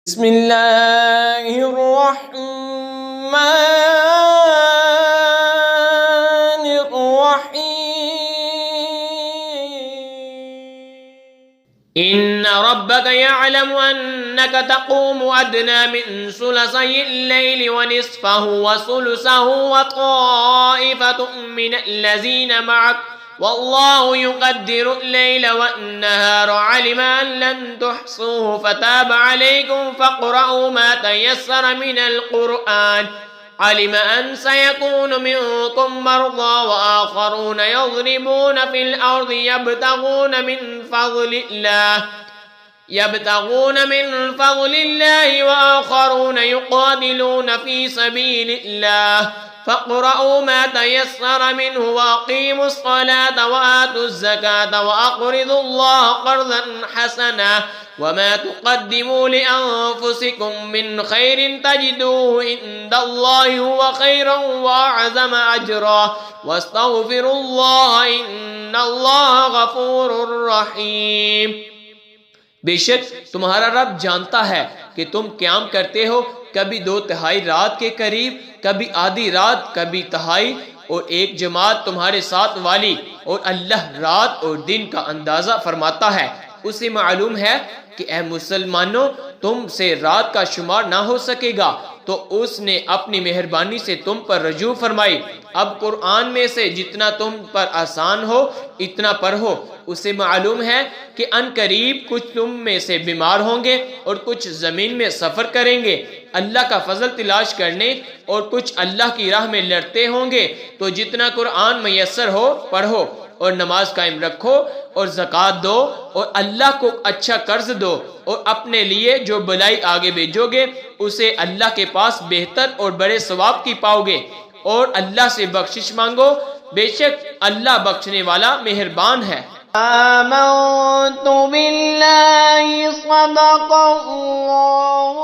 بسم اللہ الرحمن الرحیم ان ربك يعلم انك تقوم ادنى من ثلثي الليل ونصفه وثلثه وطائفة من الذين معك والله يقدر الليل والنهار علم أن لن تحصوه فتاب عليكم فاقرؤوا ما تيسر من القرآن علم أن سيكون منكم مرضى وآخرون يضربون في الأرض يبتغون من فضل الله وآخرون يقاتلون في سبيل الله فاقرؤوا ما تيسر منه وأقيموا الصلاة وآتوا الزكاة وأقرضوا الله قرضا حسنا وما تقدموا لأنفسكم من خير تجدوه عند الله هو خيرا وأعظم أجرا واستغفروا الله إن الله غفور رحيم۔ بے شک تمہارا رب جانتا ہے کہ تم قیام کرتے ہو کبھی 2/3 رات کے قریب، کبھی آدھی رات، کبھی تہائی، اور ایک جماعت تمہارے ساتھ والی، اور اللہ رات اور دن کا اندازہ فرماتا ہے۔ اسے معلوم ہے کہ اے مسلمانوں تم سے رات کا شمار نہ ہو سکے گا، تو اس نے اپنی مہربانی سے تم پر رجوع فرمائی۔ اب قرآن میں سے جتنا تم پر آسان ہو اتنا پڑھو۔ اسے معلوم ہے کہ ان قریب کچھ تم میں سے بیمار ہوں گے اور کچھ زمین میں سفر کریں گے اللہ کا فضل تلاش کرنے، اور کچھ اللہ کی راہ میں لڑتے ہوں گے۔ تو جتنا قرآن میسر ہو پڑھو، اور نماز قائم رکھو، اور زکوٰۃ دو، اور اللہ کو اچھا قرض دو، اور اپنے لیے جو بلائی آگے بھیجو گے اسے اللہ کے پاس بہتر اور بڑے ثواب کی پاؤ گے، اور اللہ سے بخشش مانگو، بے شک اللہ بخشنے والا مہربان ہے۔ آمنت باللہ صدق اللہ